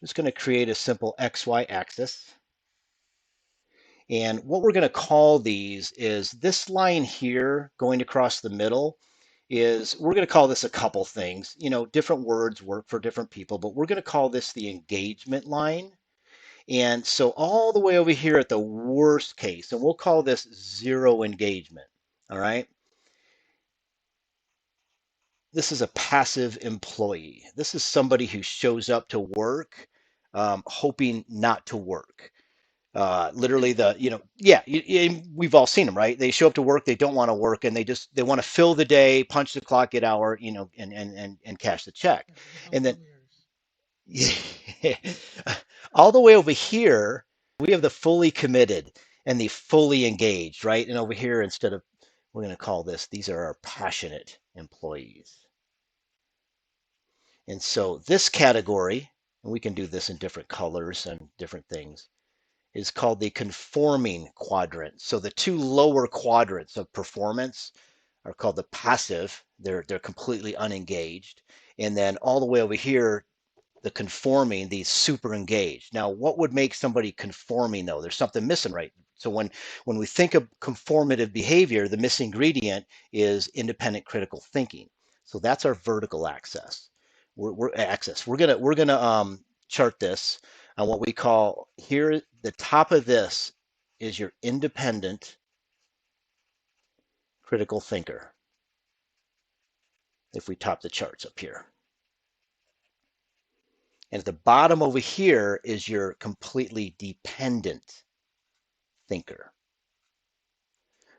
just going to create a simple XY axis. And what we're going to call these is this line here going across the middle is, we're going to call this a couple things. You know, different words work for different people, but we're going to call this the engagement line. And so all the way over here at the worst case, and we'll call this zero engagement. All right. This is a passive employee. This is somebody who shows up to work hoping not to work. Literally yeah, we've all seen them, right? They show up to work, they don't want to work, and they want to fill the day, punch the clock, get hour, and cash the check. Yeah, those are And then hustlers. all the way over here, we have the fully committed and the fully engaged, right? And over here, we're going to call these are our passionate employees. And so this category, and we can do this in different colors and different things, is called the conforming quadrant. So the two lower quadrants of performance are called the passive. They're completely unengaged. And then all the way over here, the conforming, the super engaged. Now, what would make somebody conforming though? There's something missing, right? So when we think of conformative behavior, the missing ingredient is independent critical thinking. So that's our vertical axis. We're gonna chart this on what we call here. The top of this is your independent critical thinker. If we top the charts up here, and at the bottom over here is your completely dependent thinker.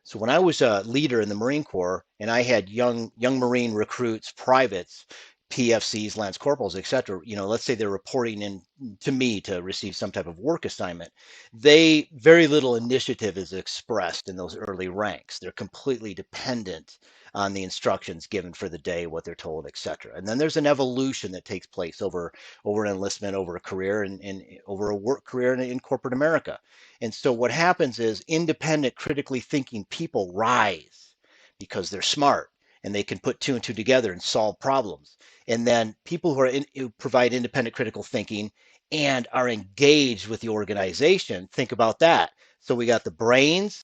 So when I was a leader in the Marine Corps and I had young Marine recruits, privates, PFCs, Lance Corporals, et cetera, let's say they're reporting in to me to receive some type of work assignment, they very little initiative is expressed in those early ranks. They're completely dependent on the instructions given for the day, what they're told, et cetera. And then there's an evolution that takes place over an enlistment, over a career, and over a work career in corporate America. And so what happens is independent, critically thinking people rise because they're smart and they can put two and two together and solve problems. And then people who provide independent critical thinking and are engaged with the organization, think about that. So we got the brains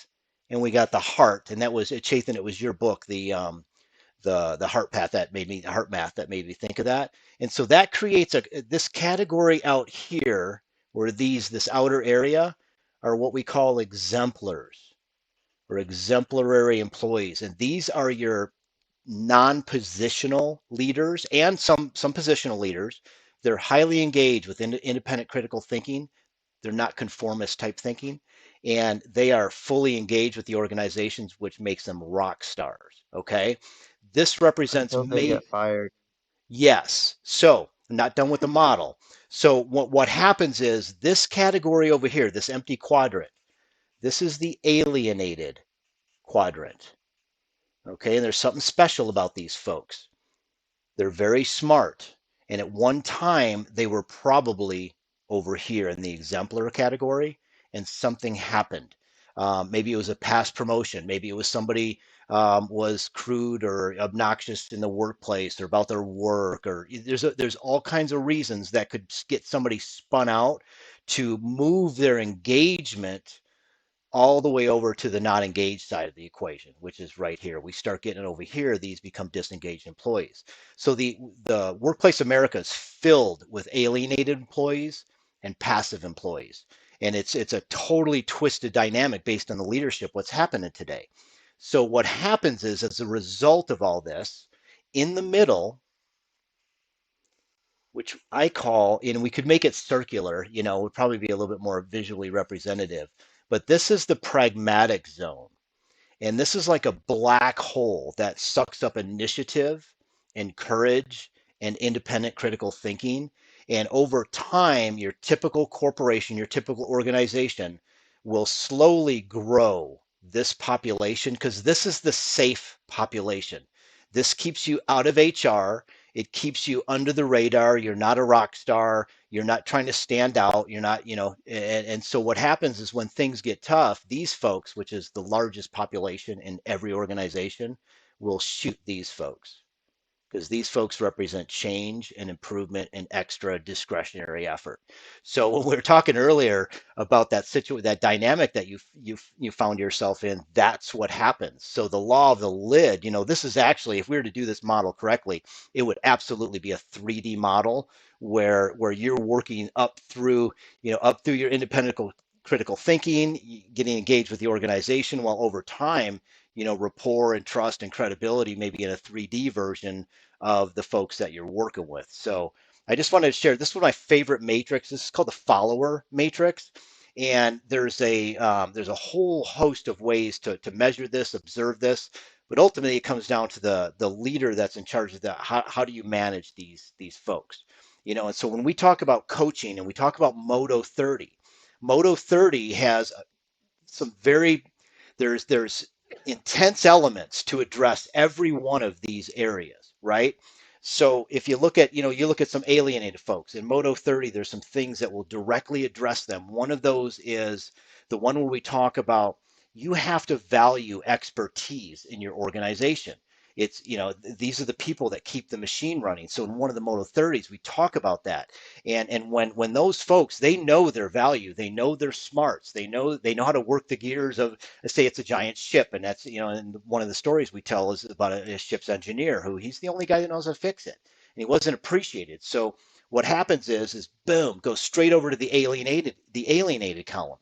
and we got the heart, and that was Chaitin. It was your book, the heart math that made me think of that. And so that creates this category out here, where this outer area are what we call exemplars or exemplary employees. And these are your non-positional leaders and some positional leaders. They're highly engaged with independent critical thinking. They're not conformist type thinking, and they are fully engaged with the organizations, which makes them rock stars. Okay, this represents Until they may get fired. yes. So I'm not done with the model. So what happens is this category over here, this empty quadrant, this is the alienated quadrant. Okay, and there's something special about these folks. They're very smart. And at one time, they were probably over here in the exemplar category, and something happened. Maybe it was a past promotion. Maybe it was somebody was crude or obnoxious in the workplace or about their work, or there's all kinds of reasons that could get somebody spun out to move their engagement all the way over to the not engaged side of the equation, which is right here. We start getting it over here, these become disengaged employees. So the workplace America is filled with alienated employees and passive employees. And it's a totally twisted dynamic based on the leadership, what's happening today. So what happens is, as a result of all this, in the middle, which I call, and we could make it circular, would probably be a little bit more visually representative, but this is the pragmatic zone. And this is like a black hole that sucks up initiative and courage and independent critical thinking. And over time, your typical corporation, your typical organization will slowly grow this population, because this is the safe population. This keeps you out of HR. It keeps you under the radar. You're not a rock star. You're not trying to stand out. You're not, and so what happens is when things get tough, these folks, which is the largest population in every organization, will shoot these folks. because these folks represent change and improvement and extra discretionary effort. So when we were talking earlier about that dynamic that you found yourself in, that's what happens. So the law of the lid, this is actually, if we were to do this model correctly, it would absolutely be a 3D model where you're working up through your independent critical thinking, getting engaged with the organization, while over time, rapport and trust and credibility maybe in a 3D version of the folks that you're working with. So I just wanted to share, this is one of my favorite matrix. This is called the follower matrix. And there's a whole host of ways to measure this, observe this, but ultimately it comes down to the leader that's in charge of that. How do you manage these folks? And so when we talk about coaching and we talk about Moto 30, Moto 30 has some very there's intense elements to address every one of these areas, right? So if you look at some alienated folks in Moto 30, there's some things that will directly address them. One of those is the one where we talk about you have to value expertise in your organization. These are the people that keep the machine running. So in one of the Moto 30s, we talk about that. And when those folks, they know their value, they know their smarts, they know how to work the gears of, let's say it's a giant ship, and that's and one of the stories we tell is about a ship's engineer who he's the only guy that knows how to fix it, and he wasn't appreciated. So what happens is boom, goes straight over to the alienated column,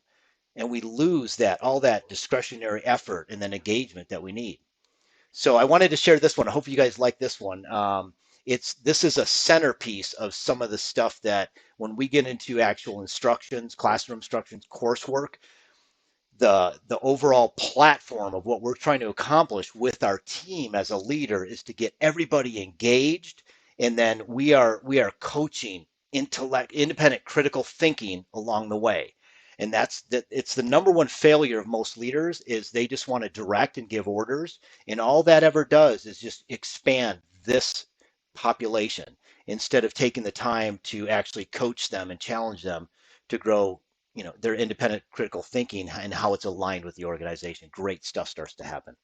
and we lose all that discretionary effort and then engagement that we need. So I wanted to share this one. I hope you guys like this one. This is a centerpiece of some of the stuff that when we get into actual instructions, classroom instructions, coursework, the overall platform of what we're trying to accomplish with our team as a leader is to get everybody engaged, and then we are coaching independent critical thinking along the way. And it's the number one failure of most leaders is they just want to direct and give orders, and all that ever does is just expand this population instead of taking the time to actually coach them and challenge them to grow their independent critical thinking and how it's aligned with the organization. Great stuff starts to happen.